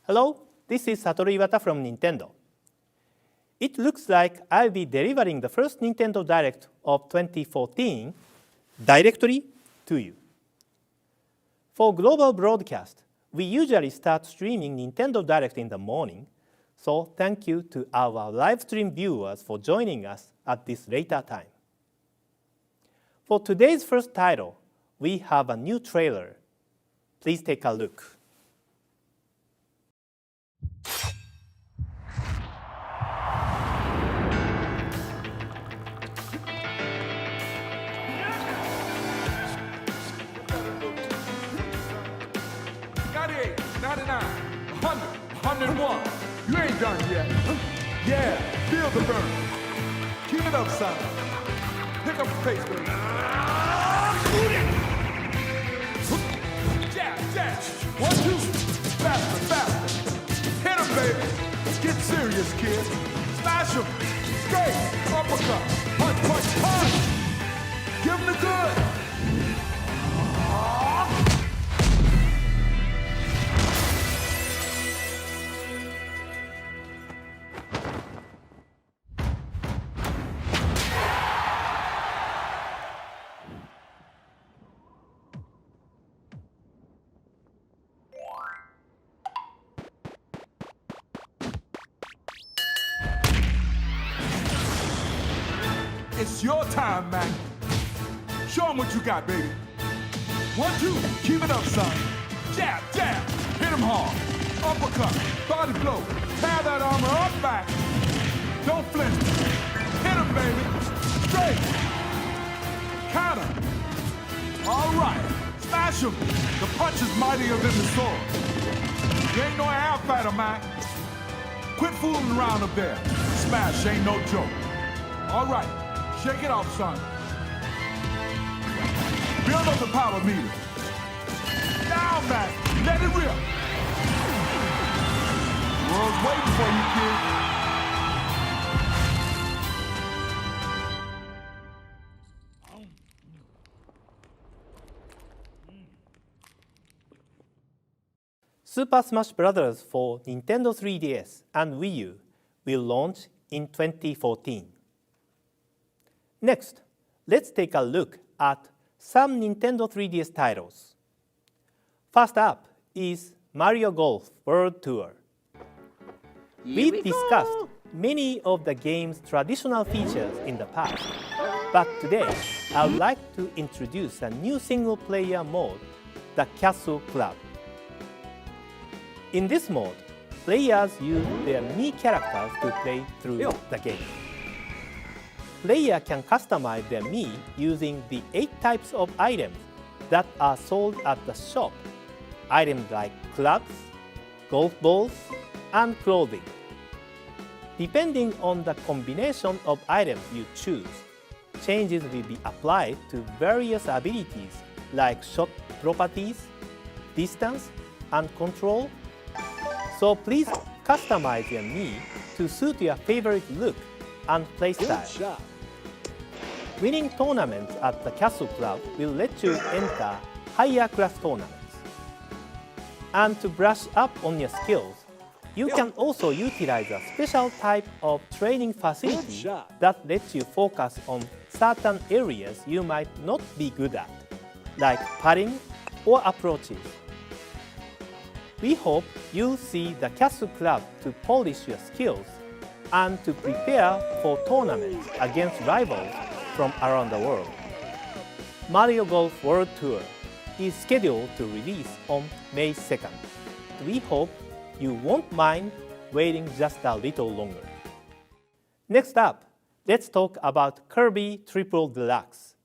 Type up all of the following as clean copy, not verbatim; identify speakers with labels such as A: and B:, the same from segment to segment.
A: Hello, this is Satoru Iwata from Nintendo. It looks like I'll be delivering the first Nintendo Direct of 2014 directly to you. For global broadcast, we usually start streaming Nintendo Direct in the morning, so thank you to our live stream viewers for joining us at this later time. For today's first title, we have a new trailer. Please take a look.
B: You ain't done yet. Yeah, feel the burn. Keep it up, son. Pick up the pace, baby. Jab, jab. 1, 2. Faster, faster. Hit him, baby. Get serious, kid. Smash him. Straight. Uppercut. Punch, punch, punch. Give him the good. It's your time, man. Show him what you got, baby. 1, 2, keep it up, son. Jab, jab, hit him hard. Uppercut, body blow. Tear that armor up back. Don't flinch. Hit him, baby. Straight. Counter. All right, smash him. The punch is mightier than the sword. You ain't no air fighter, man. Quit fooling around up there. Smash ain't no joke. All right. Shake it off, son. Build up the power meter. Down, man. Let it rip. World's waiting for you, kid.
A: Super Smash Bros. For Nintendo 3DS and Wii U will launch in 2014. Next, let's take a look at some Nintendo 3DS titles. First up is Mario Golf World Tour. We've discussed many of the game's traditional features in the past, but today I would like to introduce a new single-player mode, the Castle Club. In this mode, players use their Mii characters to play through the game. Player can customize their Mii using the 8 types of items that are sold at the shop. Items like clubs, golf balls, and clothing. Depending on the combination of items you choose, changes will be applied to various abilities like shot properties, distance, and control. So please customize your Mii to suit your favorite look and playstyle. Winning tournaments at the Castle Club will let you enter higher class tournaments. And to brush up on your skills, you can also utilize a special type of training facility that lets you focus on certain areas you might not be good at, like putting or approaches. We hope you'll see the Castle Club to polish your skills and to prepare for tournaments against rivals from around the world. Mario Golf World Tour is scheduled to release on May 2nd. We hope you won't mind waiting just a little longer. Next up, let's talk about Kirby Triple Deluxe.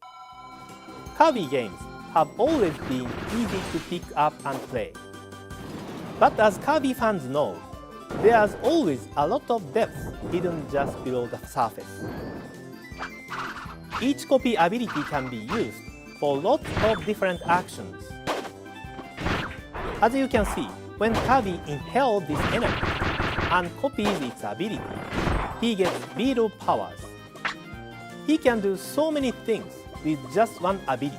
A: Kirby games have always been easy to pick up and play. But as Kirby fans know, there's always a lot of depth hidden just below the surface. Each copy ability can be used for lots of different actions. As you can see, when Kirby inhales this enemy and copies its ability, he gets beetle powers. He can do so many things with just one ability.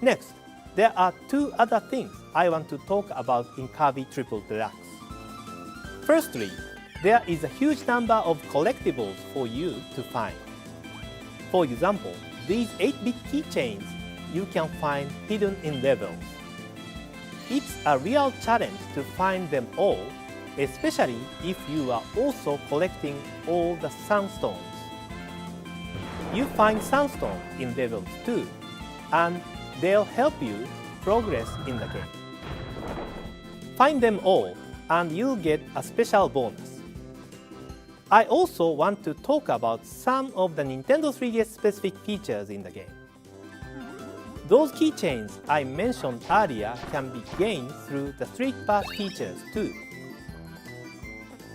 A: Next, there are two other things I want to talk about in Kirby Triple Deluxe. Firstly, there is a huge number of collectibles for you to find. For example, these 8-bit keychains you can find hidden in levels. It's a real challenge to find them all, especially if you are also collecting all the sunstones. You find sunstones in levels too, and they'll help you progress in the game. Find them all, and you'll get a special bonus. I also want to talk about some of the Nintendo 3DS specific features in the game. Those keychains I mentioned earlier can be gained through the Street Pass features too.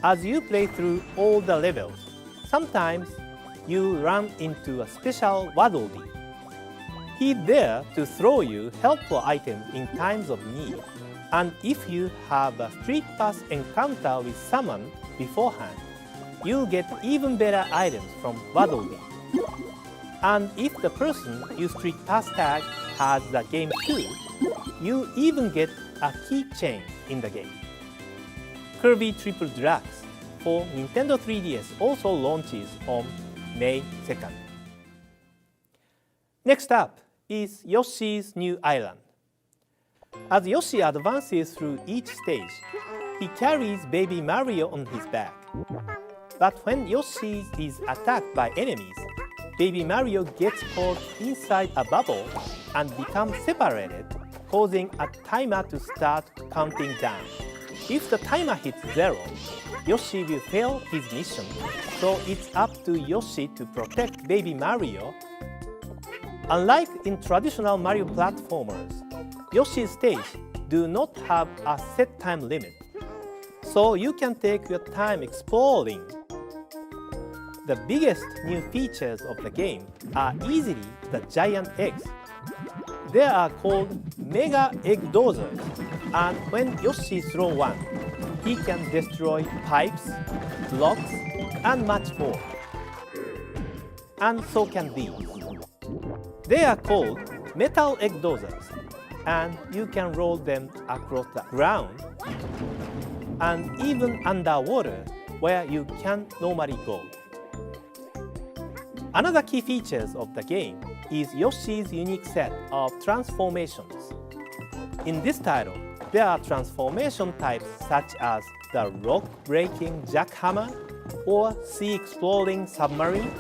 A: As you play through all the levels, sometimes you run into a special Waddle Dee. He's there to throw you helpful items in times of need, and if you have a Street Pass encounter with someone beforehand, you'll get even better items from Waddle Dee. And if the person you Street Pass tag has the game too, you even get a keychain in the game. Kirby Triple Deluxe for Nintendo 3DS also launches on May 2nd. Next up is Yoshi's New Island. As Yoshi advances through each stage, he carries Baby Mario on his back. But when Yoshi is attacked by enemies, Baby Mario gets caught inside a bubble and becomes separated, causing a timer to start counting down. If the timer hits 0, Yoshi will fail his mission, so it's up to Yoshi to protect Baby Mario. Unlike in traditional Mario platformers, Yoshi's stage do not have a set time limit, so you can take your time exploring. The biggest new features of the game are easily the giant eggs. They are called Mega Egg Dozers, and when Yoshi throws one, he can destroy pipes, blocks, and much more. And so can these. They are called Metal Egg Dozers, and you can roll them across the ground and even underwater where you can't normally go. Another key feature of the game is Yoshi's unique set of transformations. In this title, there are transformation types such as the rock-breaking jackhammer or sea-exploring submarine,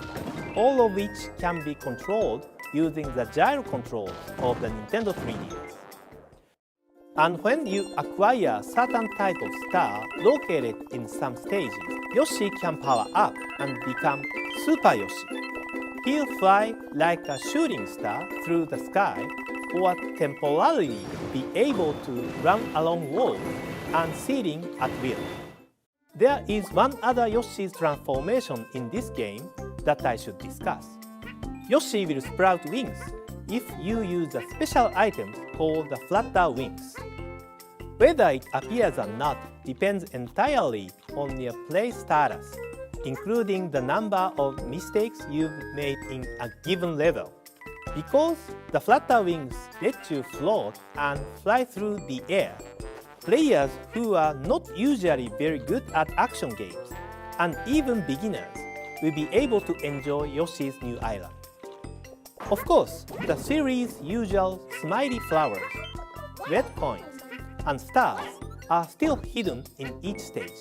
A: all of which can be controlled using the gyro controls of the Nintendo 3DS. And when you acquire a certain type of star located in some stages, Yoshi can power up and become Super Yoshi. He'll fly like a shooting star through the sky or temporarily be able to run along walls and ceiling at will. There is one other Yoshi's transformation in this game that I should discuss. Yoshi will sprout wings if you use a special item called the Flutter Wings. Whether it appears or not depends entirely on your play status, including the number of mistakes you've made in a given level. Because the Flutter Wings let you float and fly through the air, players who are not usually very good at action games, and even beginners, will be able to enjoy Yoshi's New Island. Of course, the series' usual smiley flowers, red coins, and stars are still hidden in each stage.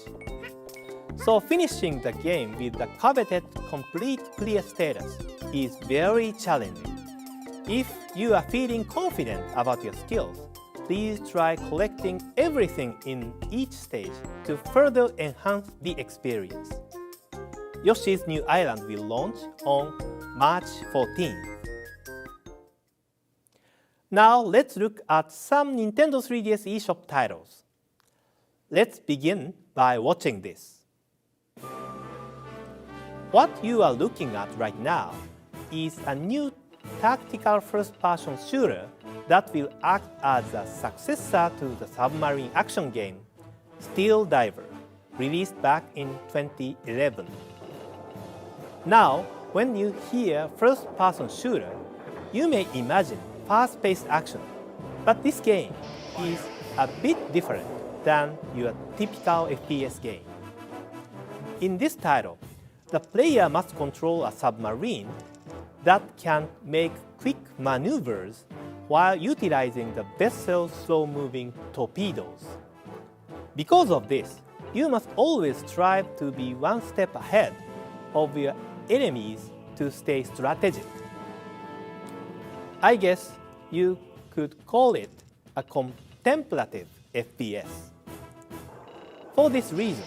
A: So finishing the game with the coveted complete clear status is very challenging. If you are feeling confident about your skills, please try collecting everything in each stage to further enhance the experience. Yoshi's New Island will launch on March 14th. Now let's look at some Nintendo 3DS eShop titles. Let's begin by watching this. What you are looking at right now is a new tactical first-person shooter that will act as a successor to the submarine action game Steel Diver, released back in 2011. Now, when you hear first-person shooter, you may imagine fast-paced action, But this game is a bit different than your typical FPS game. In this title, the player must control a submarine that can make quick maneuvers while utilizing the vessel's slow-moving torpedoes. Because of this, you must always strive to be one step ahead of your enemies to stay strategic. I guess you could call it a contemplative FPS. For this reason,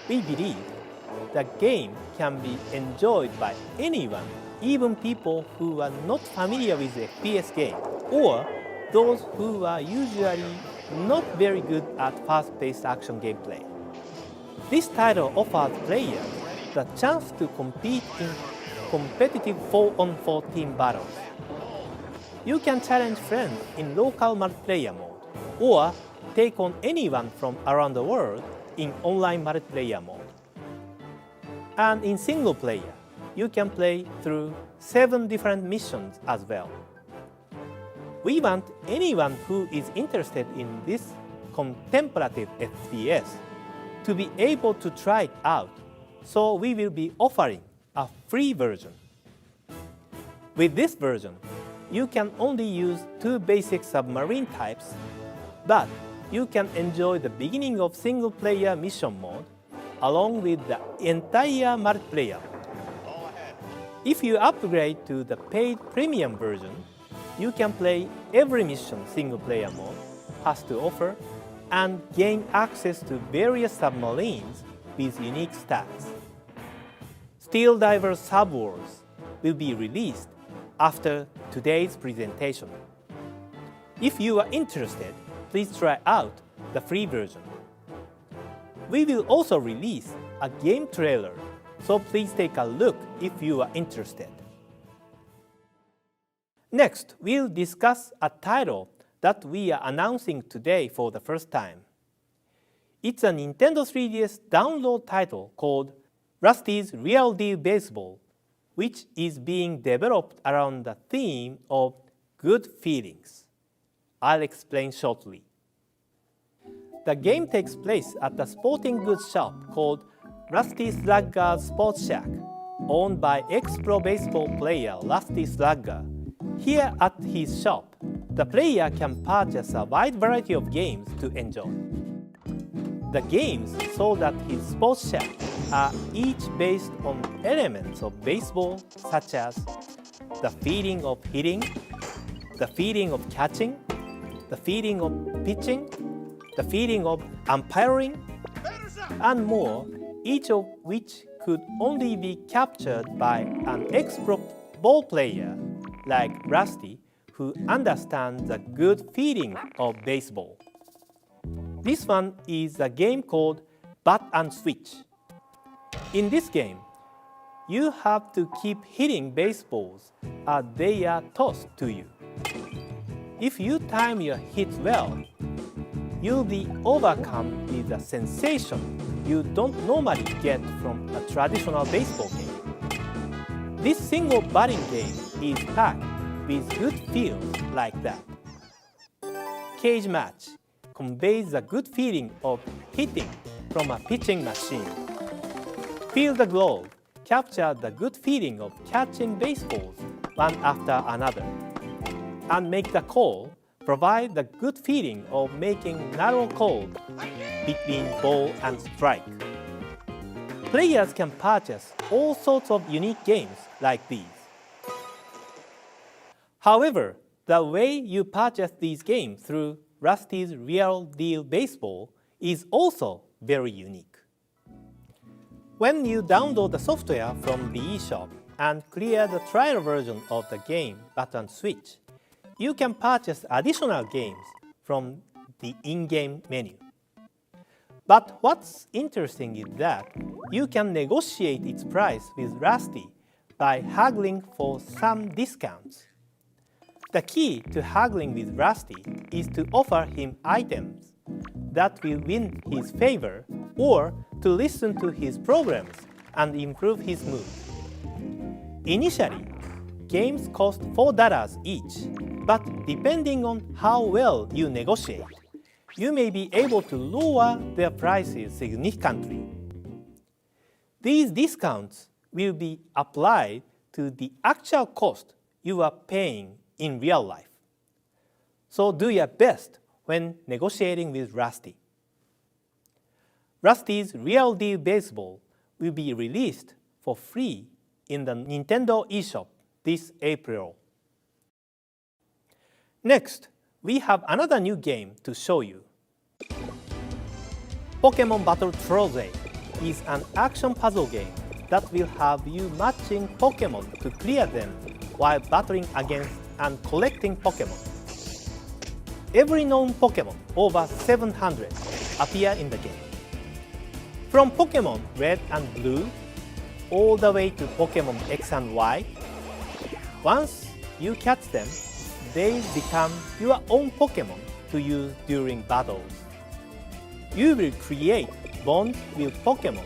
A: we believe the game can be enjoyed by anyone, even people who are not familiar with the FPS game, or those who are usually not very good at fast-paced action gameplay. This title offers players the chance to compete in competitive 4-on-4 team battles. You can challenge friends in local multiplayer mode, or take on anyone from around the world in online multiplayer mode. And in single player, you can play through 7 different missions as well. We want anyone who is interested in this contemplative FPS to be able to try it out, so we will be offering a free version. With this version, you can only use 2 basic submarine types, but you can enjoy the beginning of single-player mission mode along with the entire multiplayer. If you upgrade to the paid premium version, you can play every mission single-player mode has to offer and gain access to various submarines with unique stats. Steel Diver Subwars will be released after today's presentation. If you are interested, please try out the free version. We will also release a game trailer, so please take a look if you are interested. Next, we'll discuss a title that we are announcing today for the first time. It's a Nintendo 3DS download title called Rusty's Real Deal Baseball, which is being developed around the theme of good feelings. I'll explain shortly. The game takes place at a sporting goods shop called Rusty Slugger's Sports Shack, owned by ex-pro baseball player Rusty Slugger. Here at his shop, the player can purchase a wide variety of games to enjoy. The games sold at his sports shack are each based on elements of baseball, such as the feeling of hitting, the feeling of catching, the feeling of pitching, the feeling of umpiring, and more, each of which could only be captured by an ex-pro ball player like Rusty, who understands the good feeling of baseball. This one is a game called Bat and Switch. In this game, you have to keep hitting baseballs as they are tossed to you. If you time your hits well, you'll be overcome with a sensation you don't normally get from a traditional baseball game. This single batting game is packed with good feels like that. Cage Match conveys the good feeling of hitting from a pitching machine. Feel the Glove captures the good feeling of catching baseballs one after another. And Make the Call provide the good feeling of making narrow calls between ball and strike. Players can purchase all sorts of unique games like these. However, the way you purchase these games through Rusty's Real Deal Baseball is also very unique. When you download the software from the eShop and clear the trial version of the game Bat and Switch, you can purchase additional games from the in-game menu. But what's interesting is that you can negotiate its price with Rusty by haggling for some discounts. The key to haggling with Rusty is to offer him items that will win his favor or to listen to his programs and improve his mood. Initially, games cost $4 each, but depending on how well you negotiate, you may be able to lower their prices significantly. These discounts will be applied to the actual cost you are paying in real life. So do your best when negotiating with Rusty. Rusty's Real Deal Baseball will be released for free in the Nintendo eShop this April. Next, we have another new game to show you. Pokemon Battle Trolley is an action puzzle game that will have you matching Pokemon to clear them while battling against and collecting Pokemon. Every known Pokemon, over 700, appear in the game. From Pokemon Red and Blue, all the way to Pokemon X and Y, once you catch them, they become your own Pokemon to use during battles. You will create bonds with Pokemon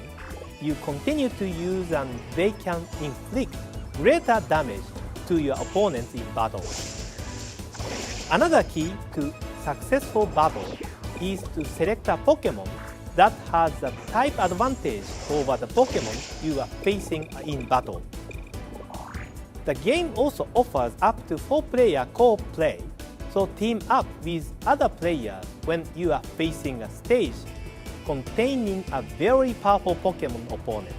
A: you continue to use, and they can inflict greater damage to your opponents in battle. Another key to successful battle is to select a Pokemon that has a type advantage over the Pokemon you are facing in battle. The game also offers up to 4-player co-op play, so team up with other players when you are facing a stage containing a very powerful Pokemon opponent.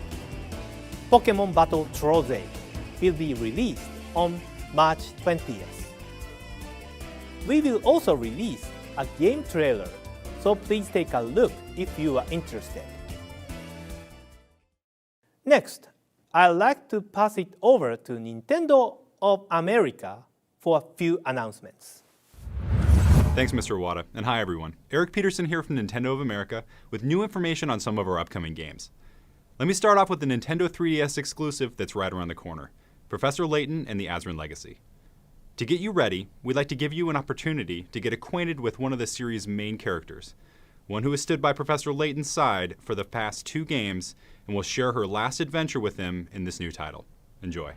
A: Pokemon Battle Trolley will be released on March 20th. We will also release a game trailer, so please take a look if you are interested. Next, I'd like to pass it over to Nintendo of America for a few announcements.
C: Thanks, Mr. Iwata, and hi everyone. Eric Peterson here from Nintendo of America with new information on some of our upcoming games. Let me start off with the Nintendo 3DS exclusive that's right around the corner, Professor Layton and the Azran Legacy. To get you ready, we'd like to give you an opportunity to get acquainted with one of the series' main characters, one who has stood by Professor Layton's side for the past 2 games and will share her last adventure with him in this new title. Enjoy.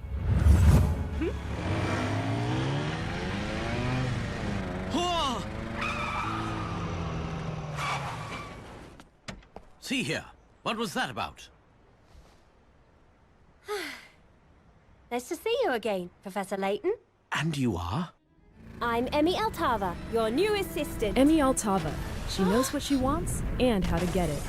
D: See here, what was that about?
E: Nice to see you again, Professor Layton.
D: And you are?
E: I'm Emmy Altava, your new assistant.
F: Emmy Altava. She knows what she wants and how to get it.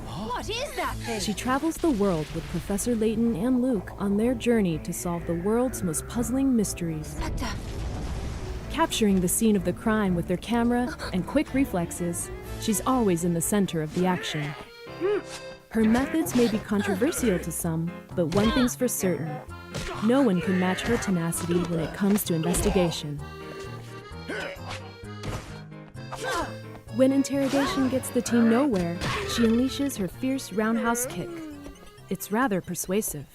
E: What is that thing?
F: She travels the world with Professor Layton and Luke on their journey to solve the world's most puzzling mysteries.
E: Inspector.
F: Capturing the scene of the crime with their camera and quick reflexes, she's always in the center of the action. Her methods may be controversial to some, but one thing's for certain. No one can match her tenacity when it comes to investigation. When interrogation gets the team nowhere, she unleashes her fierce roundhouse kick. It's rather persuasive.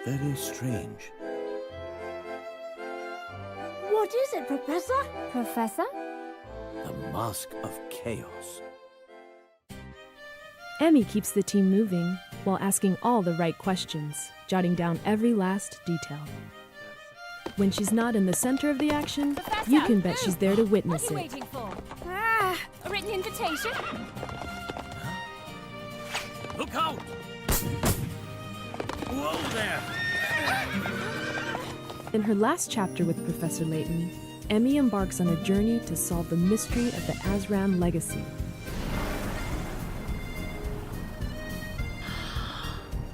D: Very strange.
E: What is it, Professor? Professor?
D: The Mask of Chaos.
F: Emmy keeps the team moving while asking all the right questions, jotting down every last detail. When she's not in the center of the action, you can bet she's there to witness it.
E: What are you waiting for? A written invitation?
D: Look out! Whoa there!
F: In her last chapter with Professor Layton, Emmy embarks on a journey to solve the mystery of the Azran Legacy.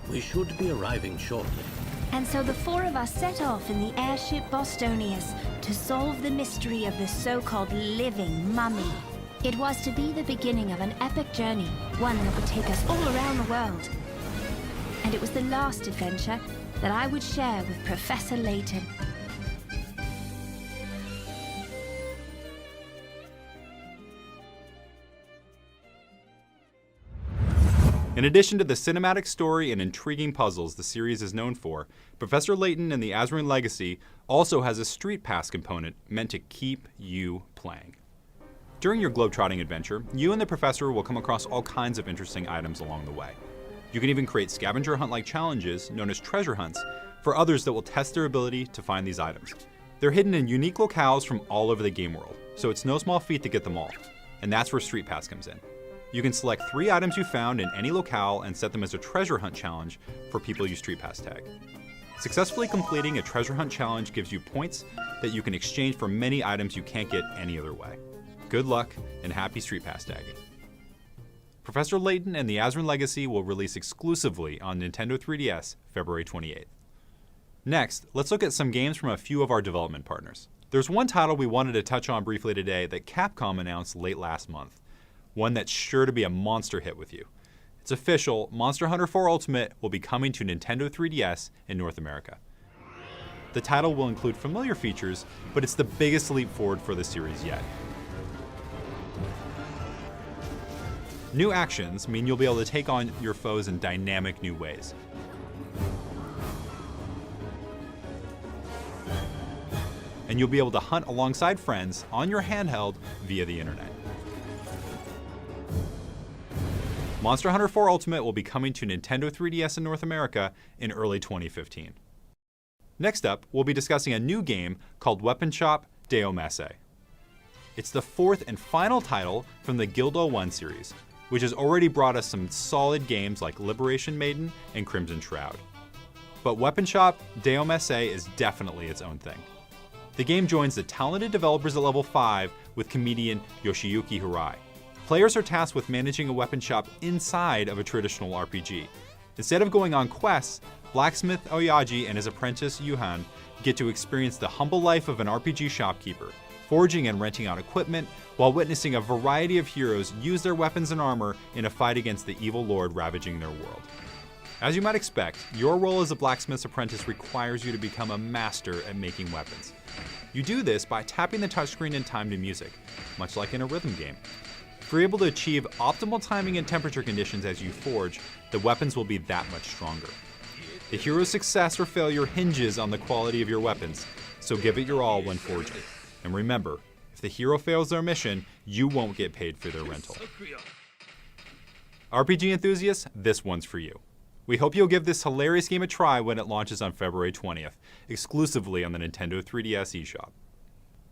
D: We should be arriving shortly.
G: And so the 4 of us set off in the airship Bostonius to solve the mystery of the so-called living mummy. It was to be the beginning of an epic journey, one that would take us all around the world. And it was the last adventure that I would share with Professor Layton.
C: In addition to the cinematic story and intriguing puzzles the series is known for, Professor Layton and the Azran Legacy also has a Street Pass component meant to keep you playing. During your globetrotting adventure, you and the Professor will come across all kinds of interesting items along the way. You can even create scavenger hunt-like challenges known as treasure hunts for others that will test their ability to find these items. They're hidden in unique locales from all over the game world, so it's no small feat to get them all. And that's where Street Pass comes in. You can select 3 items you found in any locale and set them as a treasure hunt challenge for people you Street Pass tag. Successfully completing a treasure hunt challenge gives you points that you can exchange for many items you can't get any other way. Good luck and happy Street Pass tagging. Professor Layton and the Azran Legacy will release exclusively on Nintendo 3DS February 28th. Next, let's look at some games from a few of our development partners. There's one title we wanted to touch on briefly today that Capcom announced late last month. One that's sure to be a monster hit with you. It's official, Monster Hunter 4 Ultimate will be coming to Nintendo 3DS in North America. The title will include familiar features, but it's the biggest leap forward for the series yet. New actions mean you'll be able to take on your foes in dynamic new ways. And you'll be able to hunt alongside friends on your handheld via the internet. Monster Hunter 4 Ultimate will be coming to Nintendo 3DS in North America in early 2015. Next up, we'll be discussing a new game called Weapon Shop Deo Masse. It's the 4th and final title from the Guild 01 series, which has already brought us some solid games like Liberation Maiden and Crimson Shroud. But Weapon Shop Deo Masse is definitely its own thing. The game joins the talented developers at level 5 with comedian Yoshiyuki Hirai. Players are tasked with managing a weapon shop inside of a traditional RPG. Instead of going on quests, blacksmith Oyaji and his apprentice Yuhan get to experience the humble life of an RPG shopkeeper, forging and renting out equipment while witnessing a variety of heroes use their weapons and armor in a fight against the evil lord ravaging their world. As you might expect, your role as a blacksmith's apprentice requires you to become a master at making weapons. You do this by tapping the touchscreen in time to music, much like in a rhythm game. If you're able to achieve optimal timing and temperature conditions as you forge, the weapons will be that much stronger. The hero's success or failure hinges on the quality of your weapons, so give it your all when forging. And remember, if the hero fails their mission, you won't get paid for their rental. RPG enthusiasts, this one's for you. We hope you'll give this hilarious game a try when it launches on February 20th, exclusively on the Nintendo 3DS eShop.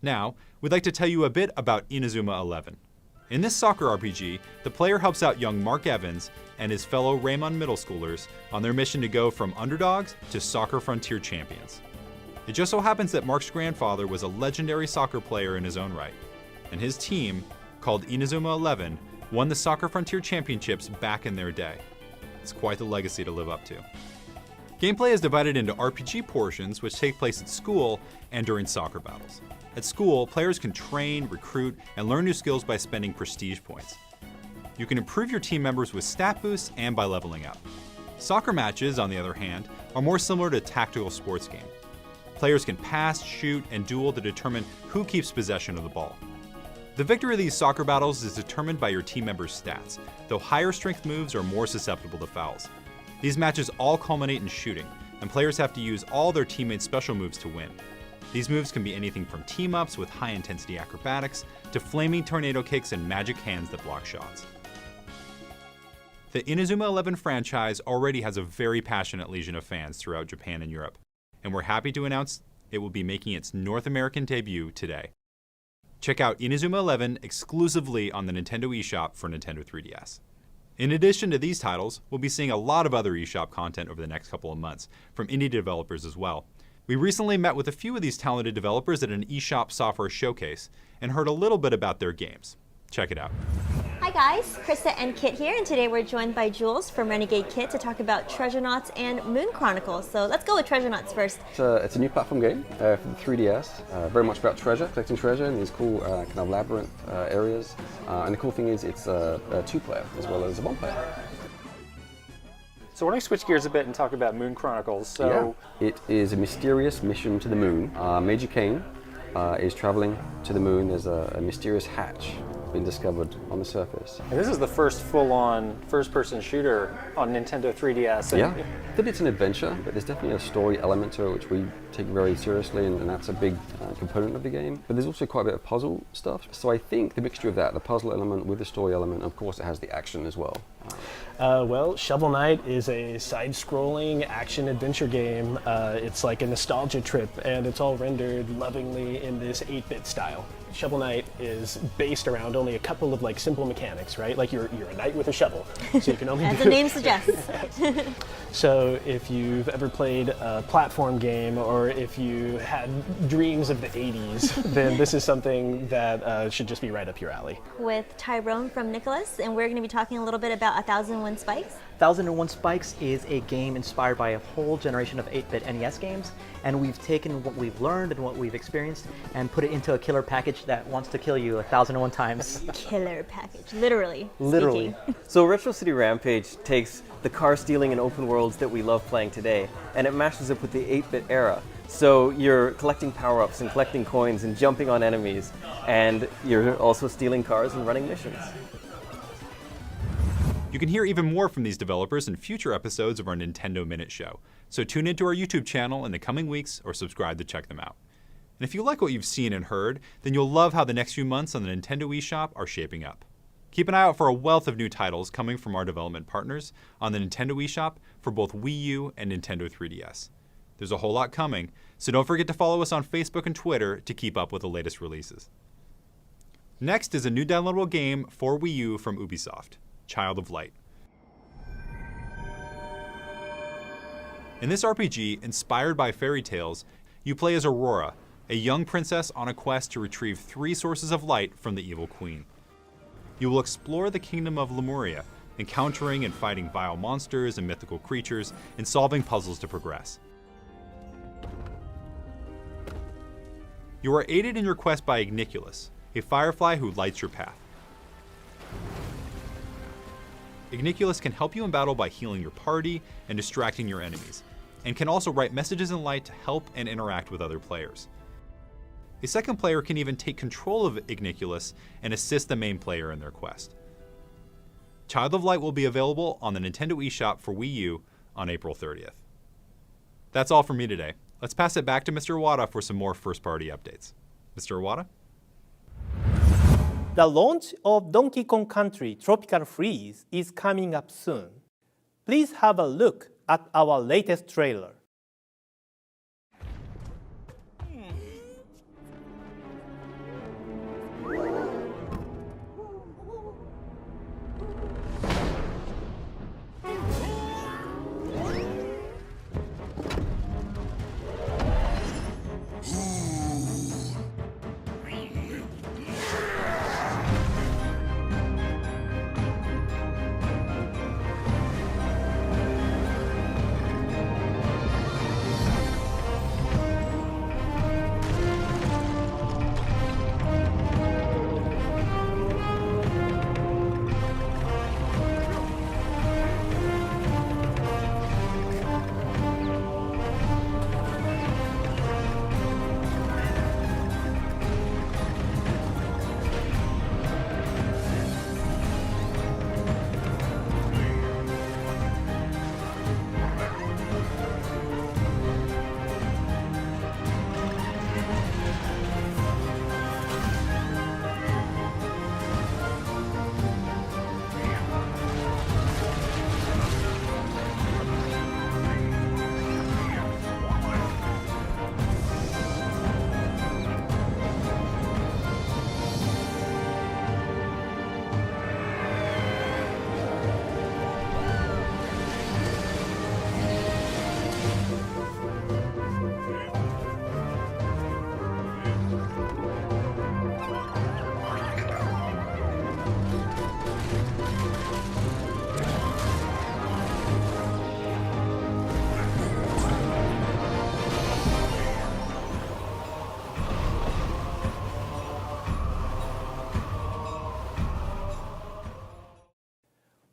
C: Now, we'd like to tell you a bit about Inazuma 11. In this soccer RPG, the player helps out young Mark Evans and his fellow Raymond middle schoolers on their mission to go from underdogs to soccer frontier champions. It just so happens that Mark's grandfather was a legendary soccer player in his own right, and his team, called Inazuma 11, won the Soccer Frontier Championships back in their day. It's quite the legacy to live up to. Gameplay is divided into RPG portions which take place at school and during soccer battles. At school, players can train, recruit, and learn new skills by spending prestige points. You can improve your team members with stat boosts and by leveling up. Soccer matches, on the other hand, are more similar to a tactical sports game. Players can pass, shoot, and duel to determine who keeps possession of the ball. The victory of these soccer battles is determined by your team members' stats, though higher strength moves are more susceptible to fouls. These matches all culminate in shooting, and players have to use all their teammates' special moves to win. These moves can be anything from team-ups with high-intensity acrobatics to flaming tornado kicks and magic hands that block shots. The Inazuma 11 franchise already has a very passionate legion of fans throughout Japan and Europe, and we're happy to announce it will be making its North American debut today. Check out Inazuma 11 exclusively on the Nintendo eShop for Nintendo 3DS. In addition to these titles, we'll be seeing a lot of other eShop content over the next couple of months, from indie developers as well. We recently met with a few of these talented developers at an eShop software showcase and heard a little bit about their games. Check it out.
H: Hi guys, Krista and Kit here, and today we're joined by Jules from Renegade Kit to talk about Treasure Knots and Moon Chronicles. So let's go with Treasure Knots first.
I: It's a new platform game for the 3DS, very much about treasure, collecting treasure in these cool kind of labyrinth areas. And the cool thing is it's a 2-player as well as a 1-player.
J: So why don't we switch gears a bit and talk about Moon Chronicles?
I: It is a mysterious mission to the moon. Major Kane is traveling to the moon. There's a mysterious hatch been discovered on the surface.
J: And this is the first full-on first-person shooter on Nintendo 3DS.
I: Yeah, that it's an adventure, but there's definitely a story element to it which we take very seriously, and that's a big component of the game. But there's also quite a bit of puzzle stuff. So I think the mixture of that, the puzzle element with the story element, of course it has the action as well.
K: Well, Shovel Knight is a side-scrolling action-adventure game. It's like a nostalgia trip, and it's all rendered lovingly in this 8-bit style. Shovel Knight is based around only a couple of like simple mechanics, right? Like you're a knight with a shovel, so you can only
H: As the name suggests.
K: So if you've ever played a platform game, or if you had dreams of the 80s, then this is something that should just be right up your alley.
H: With Tyrone from Nicholas, and we're going to be talking a little bit about 1001 Spikes.
L: 1001 Spikes is a game inspired by a whole generation of 8-bit NES games, and we've taken what we've learned and what we've experienced and put it into a killer package that wants to kill you 1,001 times.
H: Killer package, literally.
L: Literally.
H: Speaking.
M: So Retro City Rampage takes the car stealing and open worlds that we love playing today, and it mashes up with the 8-bit era. So you're collecting power-ups and collecting coins and jumping on enemies, and you're also stealing cars and running missions.
C: You can hear even more from these developers in future episodes of our Nintendo Minute Show, so tune into our YouTube channel in the coming weeks or subscribe to check them out. And if you like what you've seen and heard, then you'll love how the next few months on the Nintendo eShop are shaping up. Keep an eye out for a wealth of new titles coming from our development partners on the Nintendo eShop for both Wii U and Nintendo 3DS. There's a whole lot coming, so don't forget to follow us on Facebook and Twitter to keep up with the latest releases. Next is a new downloadable game for Wii U from Ubisoft, Child of Light. In this RPG, inspired by fairy tales, you play as Aurora, a young princess on a quest to retrieve 3 sources of light from the evil queen. You will explore the kingdom of Lemuria, encountering and fighting vile monsters and mythical creatures, and solving puzzles to progress. You are aided in your quest by Igniculus, a firefly who lights your path. Igniculus can help you in battle by healing your party and distracting your enemies, and can also write messages in light to help and interact with other players. A second player can even take control of Igniculus and assist the main player in their quest. Child of Light will be available on the Nintendo eShop for Wii U on April 30th. That's all from me today. Let's pass it back to Mr. Iwata for some more first-party updates. Mr. Iwata?
A: The launch of Donkey Kong Country Tropical Freeze is coming up soon. Please have a look at our latest trailer.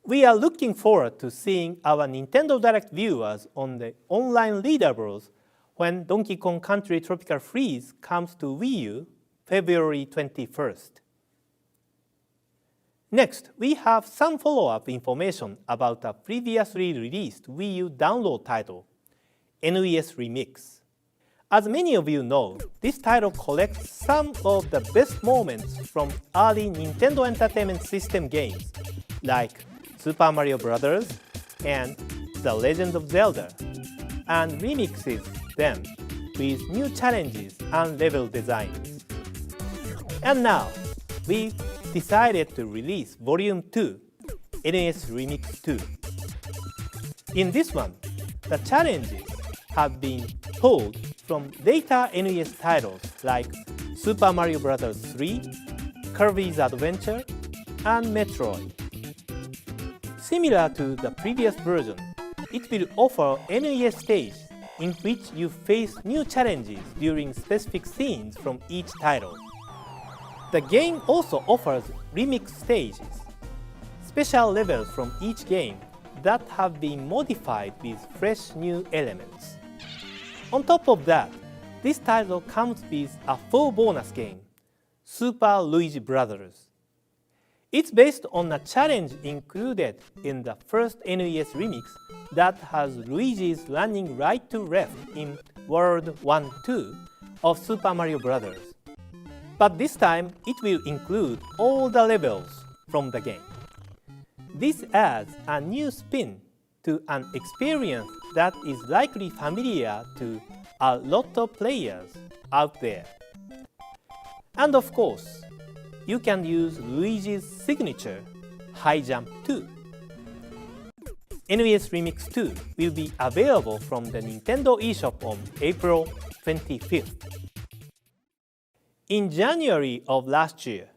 A: We are looking forward to seeing our Nintendo Direct viewers on the online leaderboards when Donkey Kong Country Tropical Freeze comes to Wii U February 21st. Next, we have some follow-up information about a previously released Wii U download title, NES Remix. As many of you know, this title collects some of the best moments from early Nintendo Entertainment System games, like Super Mario Bros. And The Legend of Zelda, and remixes them with new challenges and level designs. And now, we decided to release Volume 2, NES Remix 2. In this one, the challenges have been pulled from later NES titles like Super Mario Bros. 3, Kirby's Adventure, and Metroid. Similar to the previous version, it will offer NES stage in which you face new challenges during specific scenes from each title. The game also offers remix stages, special levels from each game that have been modified with fresh new elements. On top of that, this title comes with a full bonus game, Super Luigi Brothers. It's based on a challenge included in the first NES remix that has Luigi's running right to left in World 1-2 of Super Mario Bros. But this time, it will include all the levels from the game. This adds a new spin to an experience that is likely familiar to a lot of players out there. And of course, you can use Luigi's signature, High Jump too. NES Remix 2 will be available from the Nintendo eShop on April 25th. In January of last year,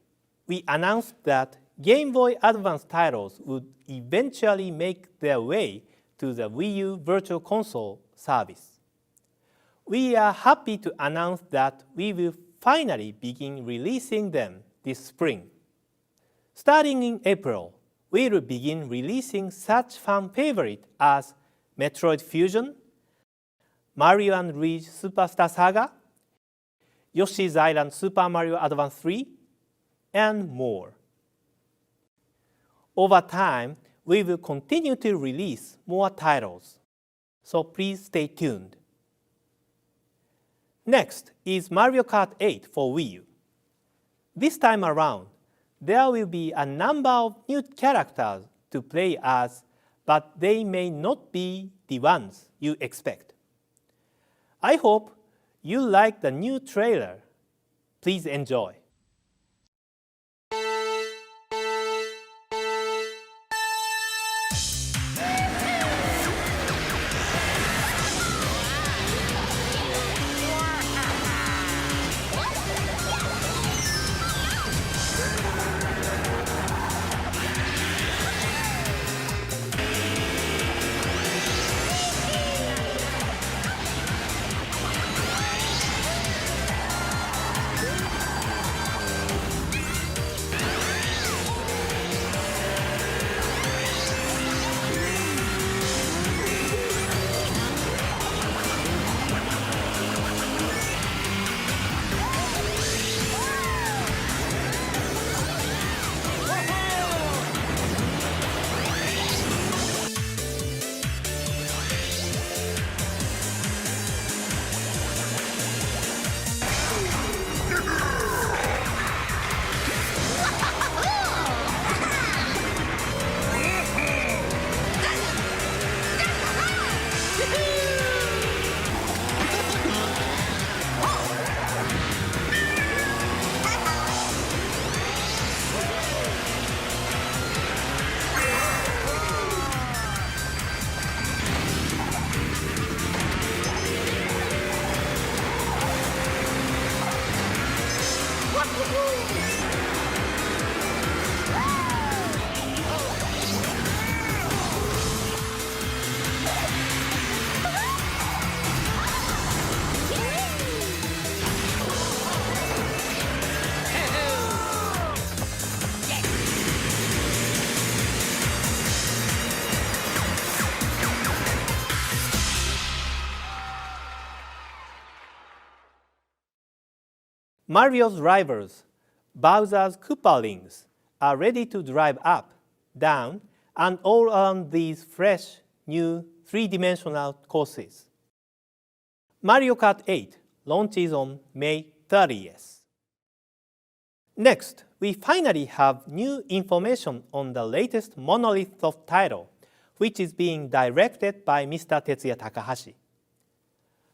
A: we announced that Game Boy Advance titles would eventually make their way to the Wii U Virtual Console service. We are happy to announce that we will finally begin releasing them this spring. Starting in April, we will begin releasing such fan favorites as Metroid Fusion, Mario & Luigi Superstar Saga, Yoshi's Island Super Mario Advance 3, and more. Over time, we will continue to release more titles, so please stay tuned. Next is Mario Kart 8 for Wii U. This time around, there will be a number of new characters to play as, but they may not be the ones you expect. I hope you like the new trailer. Please enjoy. Mario's rivals, Bowser's Koopalings, are ready to drive up, down, and all around these fresh, new three-dimensional courses. Mario Kart 8 launches on May 30th. Next, we finally have new information on the latest Monolith Soft title, which is being directed by Mr. Tetsuya Takahashi.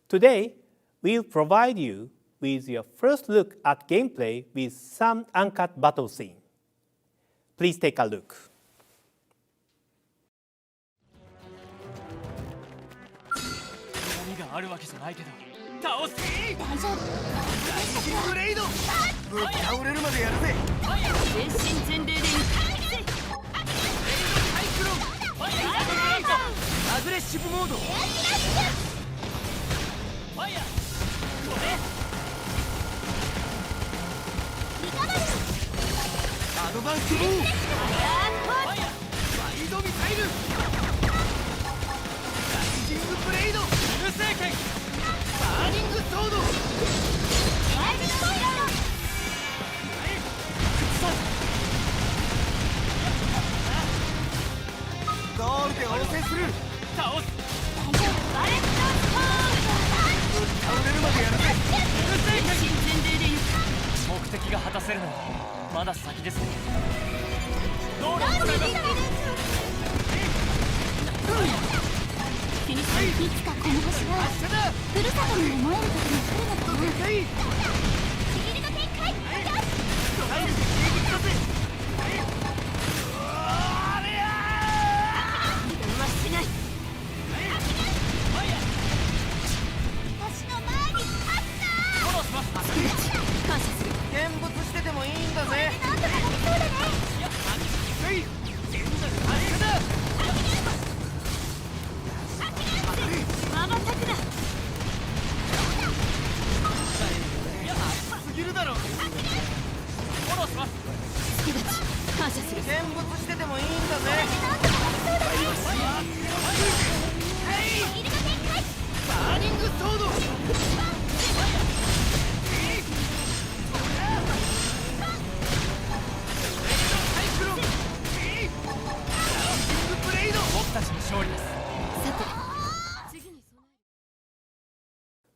A: Today, we'll provide you with your first look at gameplay with some uncut battle scene. Please take a look.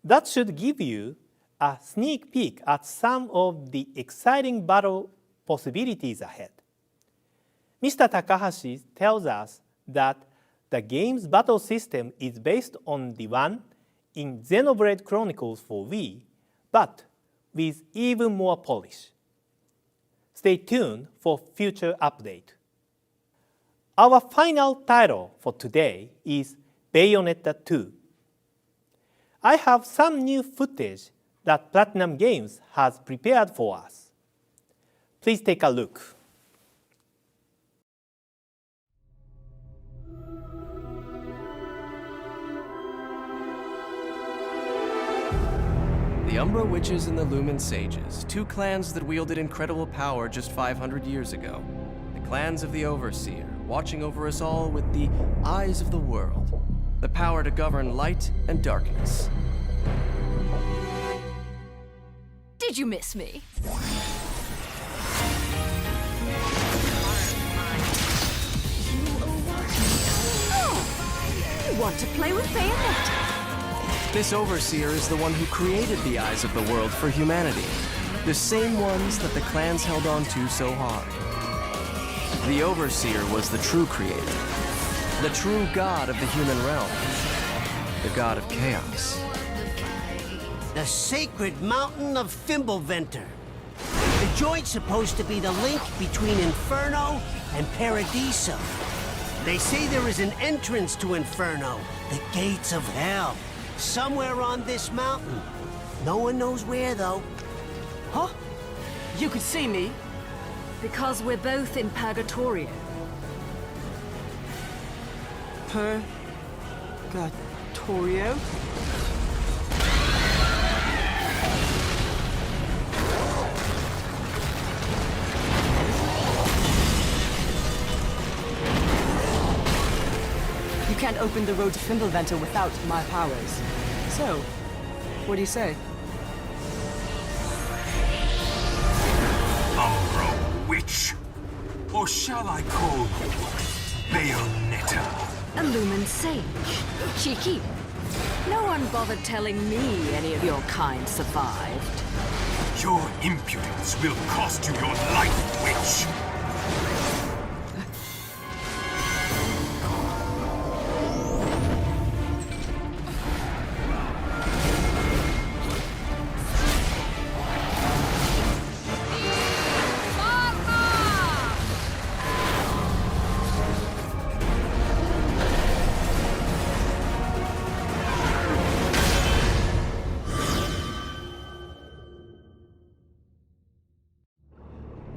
A: That should give you a sneak peek at some of the exciting battle possibilities ahead. Mr. Takahashi tells us that the game's battle system is based on the one in Xenoblade Chronicles for Wii, but with even more polish. Stay tuned for future update. Our final title for today is Bayonetta 2. I have some new footage that Platinum Games has prepared for us. Please take a look.
N: The Umbra Witches and the Lumen Sages, two clans that wielded incredible power just 500 years ago. The clans of the Overseer, watching over us all with the eyes of the world. The power to govern light and darkness.
O: Did you miss me? Oh, you want to play with Bayonetta?
N: This Overseer is the one who created the eyes of the world for humanity. The same ones that the clans held on to so hard. The Overseer was the true creator. The true god of the human realm. The god of chaos.
P: The sacred mountain of Fimbulventer. The joint's supposed to be the link between Inferno and Paradiso. They say there is an entrance to Inferno, the gates of hell, somewhere on this mountain. No one knows where, though.
O: Huh? You could see me? Because we're both in Purgatorio.
Q: Purgatorio? You can't open the road to Fimbulventer without my powers. So, what do you say?
B: Umbra Witch? Or shall I call you Bayonetta?
O: A Lumen Sage. Cheeky. No one bothered telling me any of your kind survived.
R: Your impudence will cost you your life, witch!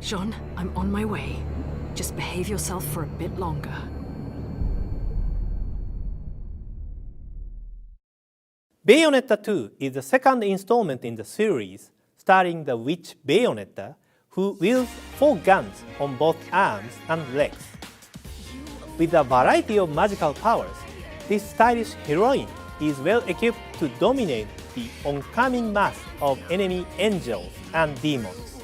O: John, I'm on my way. Just behave yourself for a bit longer.
A: Bayonetta 2 is the second installment in the series, starring the witch Bayonetta, who wields 4 guns on both arms and legs. With a variety of magical powers, this stylish heroine is well equipped to dominate the oncoming mass of enemy angels and demons.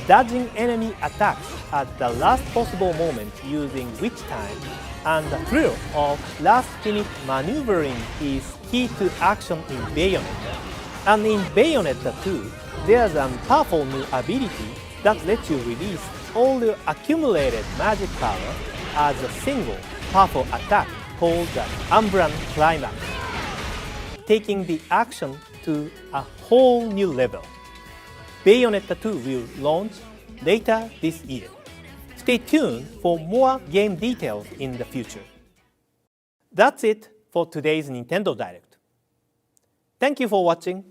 A: Dodging enemy attacks at the last possible moment using witch time and the thrill of last-minute maneuvering is key to action in Bayonetta. And in Bayonetta 2, there's a powerful new ability that lets you release all your accumulated magic power as a single powerful attack called the Umbrella Climax, taking the action to a whole new level. Bayonetta 2 will launch later this year. Stay tuned for more game details in the future. That's it for today's Nintendo Direct. Thank you for watching.